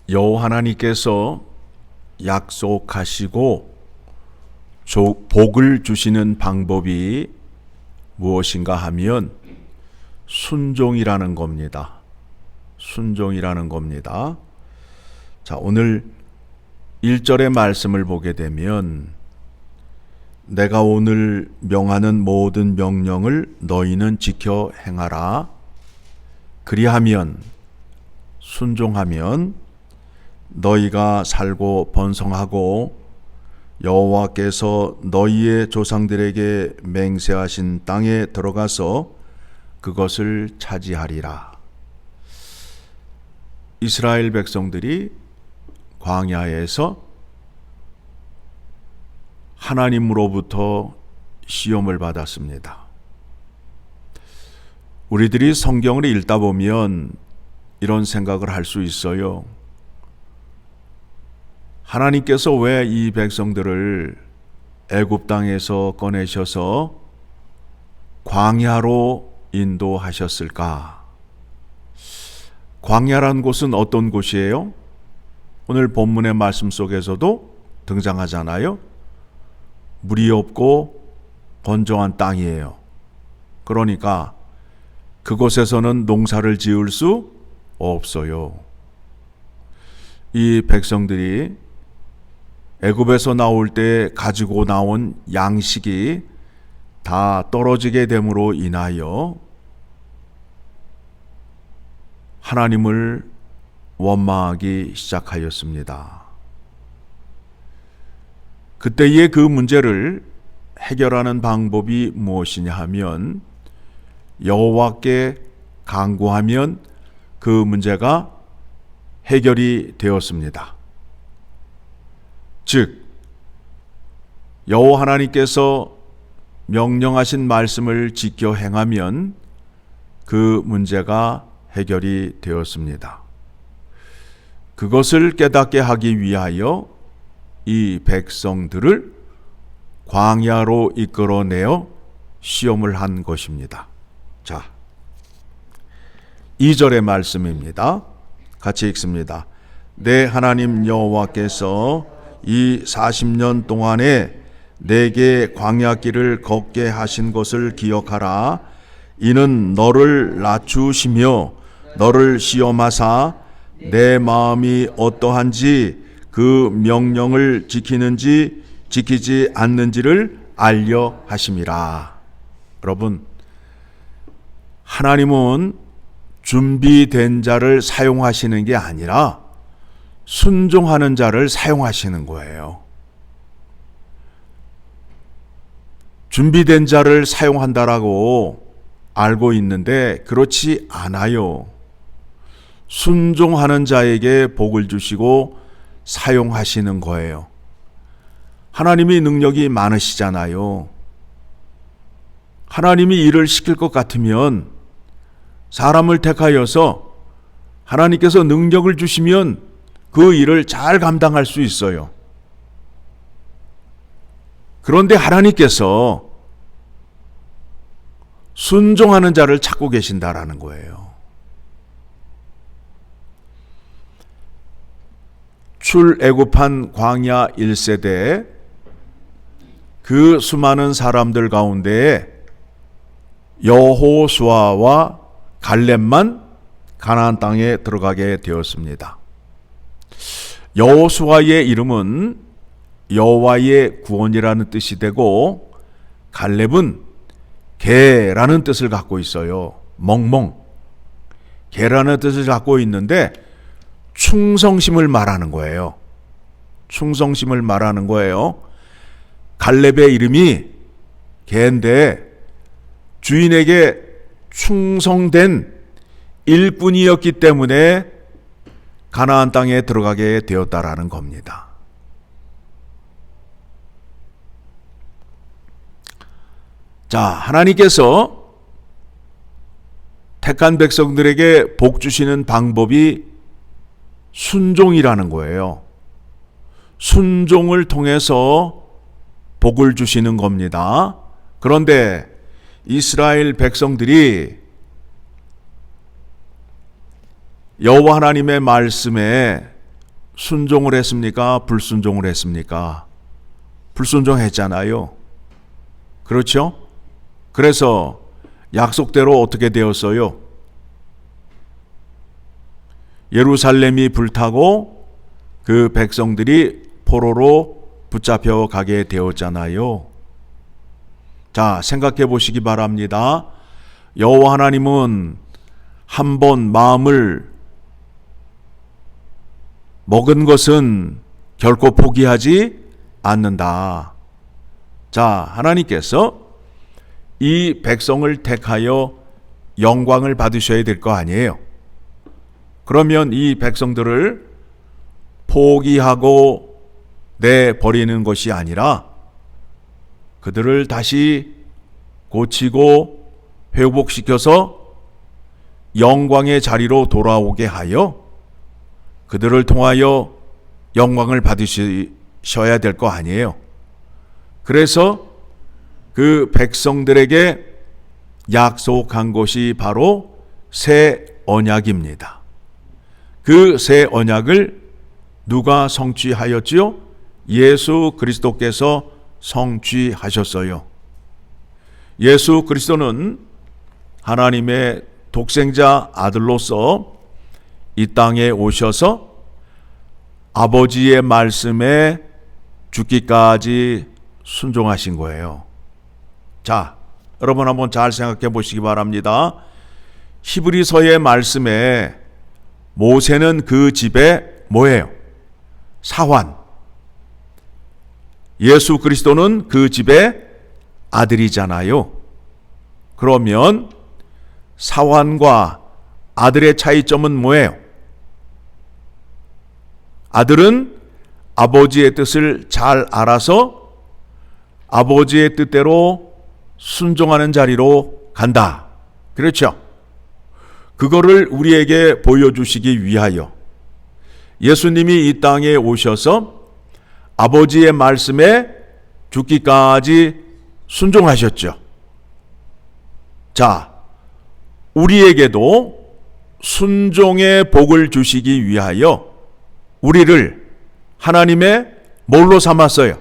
여호와 하나님께서 약속하시고 복을 주시는 방법이 무엇인가 하면 순종이라는 겁니다. 순종이라는 겁니다. 자, 오늘 1절의 말씀을 보게 되면 내가 오늘 명하는 모든 명령을 너희는 지켜 행하라. 그리하면, 순종하면 너희가 살고 번성하고 여호와께서 너희의 조상들에게 맹세하신 땅에 들어가서 그것을 차지하리라. 이스라엘 백성들이 광야에서 하나님으로부터 시험을 받았습니다. 우리들이 성경을 읽다 보면 이런 생각을 할 수 있어요. 하나님께서 왜 이 백성들을 애굽 땅에서 꺼내셔서 광야로 인도하셨을까? 광야란 곳은 어떤 곳이에요? 오늘 본문의 말씀 속에서도 등장하잖아요. 물이 없고 건조한 땅이에요. 그러니까 그곳에서는 농사를 지을 수 없어요. 이 백성들이 애굽에서 나올 때 가지고 나온 양식이 다 떨어지게 됨으로 인하여 하나님을 원망하기 시작하였습니다. 그때의 그 문제를 해결하는 방법이 무엇이냐 하면 여호와께 간구하면 그 문제가 해결이 되었습니다. 즉, 여호와 하나님께서 명령하신 말씀을 지켜 행하면 그 문제가 해결이 되었습니다. 그것을 깨닫게 하기 위하여 이 백성들을 광야로 이끌어내어 시험을 한 것입니다. 자, 2절의 말씀입니다. 같이 읽습니다. 내 하나님 여호와께서 이 40년 동안에 내게 광야길을 걷게 하신 것을 기억하라. 이는 너를 낮추시며 너를 시험하사 내 마음이 어떠한지 그 명령을 지키는지 지키지 않는지를 알려 하심이라. 여러분, 하나님은 준비된 자를 사용하시는 게 아니라 순종하는 자를 사용하시는 거예요. 준비된 자를 사용한다라고 알고 있는데 그렇지 않아요. 순종하는 자에게 복을 주시고 사용하시는 거예요. 하나님이 능력이 많으시잖아요. 하나님이 일을 시킬 것 같으면 사람을 택하여서 하나님께서 능력을 주시면 그 일을 잘 감당할 수 있어요. 그런데 하나님께서 순종하는 자를 찾고 계신다라는 거예요. 출애굽한 광야 1세대 그 수많은 사람들 가운데 여호수아와 갈렙만 가나안 땅에 들어가게 되었습니다. 여호수아의 이름은 여호와의 구원이라는 뜻이 되고 갈렙은 개라는 뜻을 갖고 있어요. 멍멍. 개라는 뜻을 갖고 있는데 충성심을 말하는 거예요. 충성심을 말하는 거예요. 갈렙의 이름이 개인데 주인에게 충성된 일꾼이었기 때문에 가나안 땅에 들어가게 되었다라는 겁니다. 자, 하나님께서 택한 백성들에게 복 주시는 방법이 순종이라는 거예요. 순종을 통해서 복을 주시는 겁니다. 그런데 이스라엘 백성들이 여호와 하나님의 말씀에 순종을 했습니까? 불순종을 했습니까? 불순종했잖아요. 그렇죠? 그래서 약속대로 어떻게 되었어요? 예루살렘이 불타고 그 백성들이 포로로 붙잡혀 가게 되었잖아요. 자, 생각해 보시기 바랍니다. 여호와 하나님은 한 번 마음을 먹은 것은 결코 포기하지 않는다. 자, 하나님께서 이 백성을 택하여 영광을 받으셔야 될 거 아니에요. 그러면 이 백성들을 포기하고 내버리는 것이 아니라 그들을 다시 고치고 회복시켜서 영광의 자리로 돌아오게 하여 그들을 통하여 영광을 받으셔야 될 거 아니에요. 그래서 그 백성들에게 약속한 것이 바로 새 언약입니다. 그 새 언약을 누가 성취하였지요? 예수 그리스도께서 성취하셨어요. 예수 그리스도는 하나님의 독생자 아들로서 이 땅에 오셔서 아버지의 말씀에 죽기까지 순종하신 거예요. 자, 여러분 한번 잘 생각해 보시기 바랍니다. 히브리서의 말씀에 모세는 그 집에 뭐예요? 사환. 예수 그리스도는 그 집의 아들이잖아요. 그러면 사환과 아들의 차이점은 뭐예요? 아들은 아버지의 뜻을 잘 알아서 아버지의 뜻대로 순종하는 자리로 간다. 그렇죠? 그거를 우리에게 보여주시기 위하여 예수님이 이 땅에 오셔서 아버지의 말씀에 죽기까지 순종하셨죠. 자, 우리에게도 순종의 복을 주시기 위하여 우리를 하나님의 뭘로 삼았어요?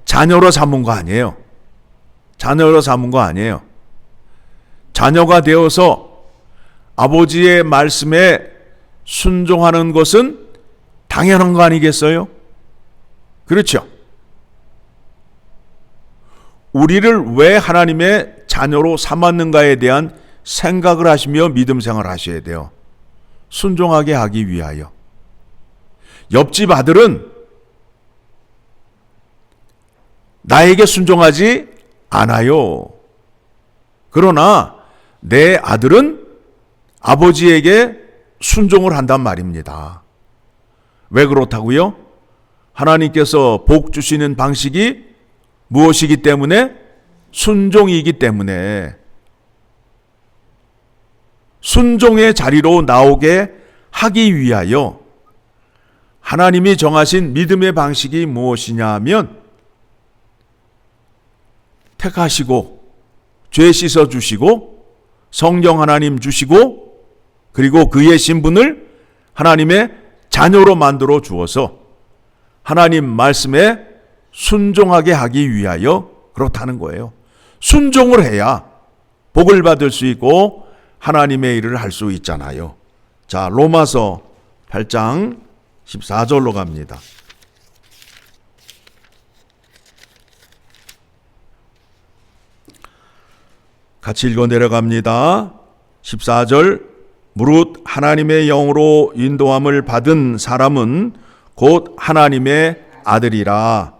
자녀로 삼은 거 아니에요. 자녀로 삼은 거 아니에요. 자녀가 되어서 아버지의 말씀에 순종하는 것은 당연한 거 아니겠어요? 그렇죠? 우리를 왜 하나님의 자녀로 삼았는가에 대한 생각을 하시며 믿음 생활을 하셔야 돼요. 순종하게 하기 위하여. 옆집 아들은 나에게 순종하지 않아요. 그러나 내 아들은 아버지에게 순종을 한단 말입니다. 왜 그렇다고요? 하나님께서 복 주시는 방식이 무엇이기 때문에? 순종이기 때문에. 순종의 자리로 나오게 하기 위하여 하나님이 정하신 믿음의 방식이 무엇이냐 하면 택하시고 죄 씻어주시고 성령 하나님 주시고 그리고 그의 신분을 하나님의 자녀로 만들어 주어서 하나님 말씀에 순종하게 하기 위하여 그렇다는 거예요. 순종을 해야 복을 받을 수 있고 하나님의 일을 할 수 있잖아요. 자, 로마서 8장 14절로 갑니다. 같이 읽어 내려갑니다. 14절 무릇 하나님의 영으로 인도함을 받은 사람은 곧 하나님의 아들이라.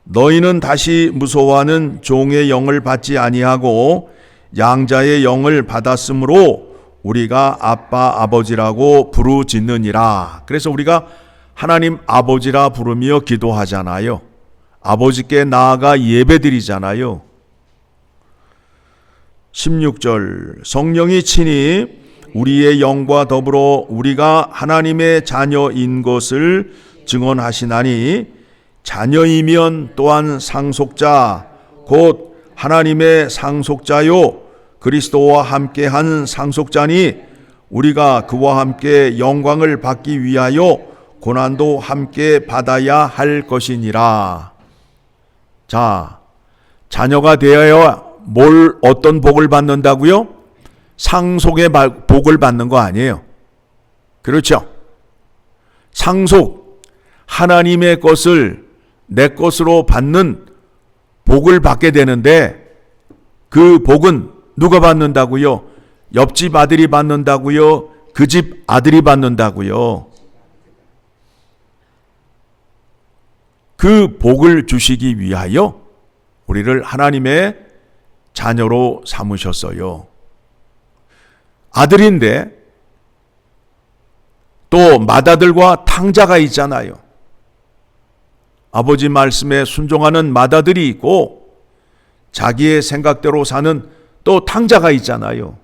너희는 다시 무서워하는 종의 영을 받지 아니하고 양자의 영을 받았으므로 우리가 아빠 아버지라고 부르짖느니라. 그래서 우리가 하나님 아버지라 부르며 기도하잖아요. 아버지께 나아가 예배드리잖아요. 16절 성령이 친히 우리의 영과 더불어 우리가 하나님의 자녀인 것을 증언하시나니 자녀이면 또한 상속자 곧 하나님의 상속자요 그리스도와 함께한 상속자니 우리가 그와 함께 영광을 받기 위하여 고난도 함께 받아야 할 것이니라. 자, 자녀가 되어야 어떤 복을 받는다고요? 상속의 복을 받는 거 아니에요. 그렇죠? 상속, 하나님의 것을 내 것으로 받는 복을 받게 되는데, 그 복은 누가 받는다고요? 옆집 아들이 받는다고요? 그 집 아들이 받는다고요? 그 복을 주시기 위하여 우리를 하나님의 자녀로 삼으셨어요. 아들인데 또 맏아들과 탕자가 있잖아요. 아버지 말씀에 순종하는 맏아들이 있고 자기의 생각대로 사는 또 탕자가 있잖아요.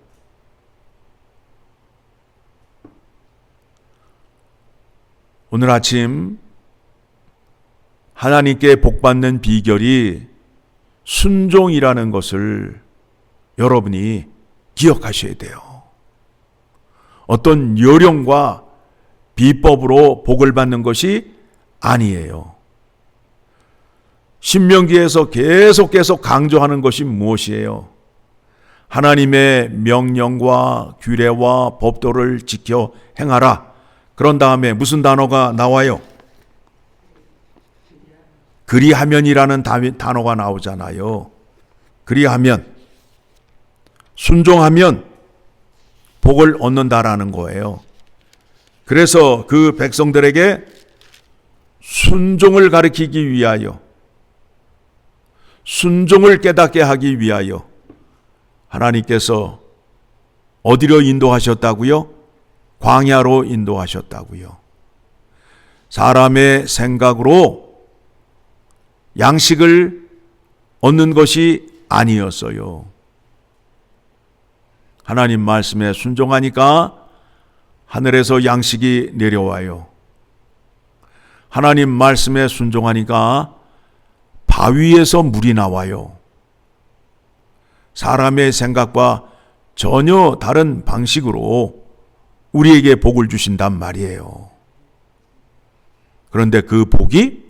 오늘 아침 하나님께 복받는 비결이 순종이라는 것을 여러분이 기억하셔야 돼요. 어떤 요령과 비법으로 복을 받는 것이 아니에요. 신명기에서 계속 강조하는 것이 무엇이에요? 하나님의 명령과 규례와 법도를 지켜 행하라. 그런 다음에 무슨 단어가 나와요? 그리하면이라는 단어가 나오잖아요. 그리하면, 순종하면 복을 얻는다라는 거예요. 그래서 그 백성들에게 순종을 가르치기 위하여, 순종을 깨닫게 하기 위하여 하나님께서 어디로 인도하셨다고요? 광야로 인도하셨다고요. 사람의 생각으로 양식을 얻는 것이 아니었어요. 하나님 말씀에 순종하니까 하늘에서 양식이 내려와요. 하나님 말씀에 순종하니까 바위에서 물이 나와요. 사람의 생각과 전혀 다른 방식으로 우리에게 복을 주신단 말이에요. 그런데 그 복이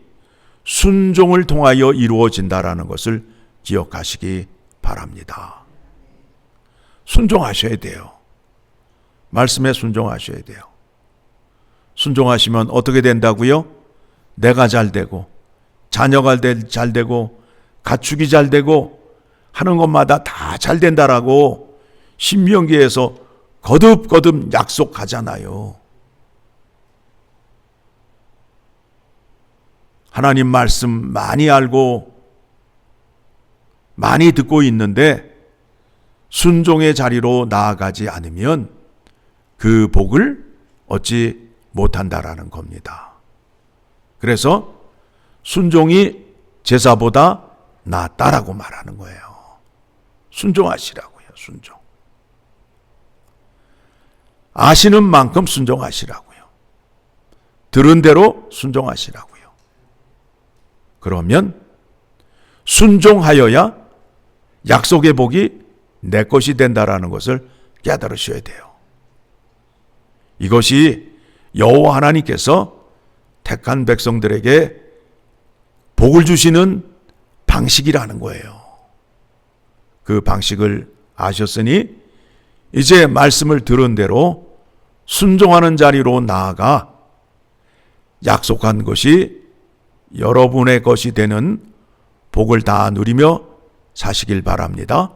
순종을 통하여 이루어진다라는 것을 기억하시기 바랍니다. 순종하셔야 돼요. 말씀에 순종하셔야 돼요. 순종하시면 어떻게 된다고요? 내가 잘 되고, 자녀가 잘 되고, 가축이 잘 되고 하는 것마다 다 잘 된다라고 신명기에서 거듭거듭 약속하잖아요. 하나님 말씀 많이 알고 많이 듣고 있는데 순종의 자리로 나아가지 않으면 그 복을 얻지 못한다라는 겁니다. 그래서 순종이 제사보다 낫다라고 말하는 거예요. 순종하시라고요. 순종. 아시는 만큼 순종하시라고요. 들은 대로 순종하시라고요. 그러면 순종하여야 약속의 복이 내 것이 된다라는 것을 깨달으셔야 돼요. 이것이 여호와 하나님께서 택한 백성들에게 복을 주시는 방식이라는 거예요. 그 방식을 아셨으니 이제 말씀을 들은 대로 순종하는 자리로 나아가 약속한 것이 여러분의 것이 되는 복을 다 누리며 사시길 바랍니다.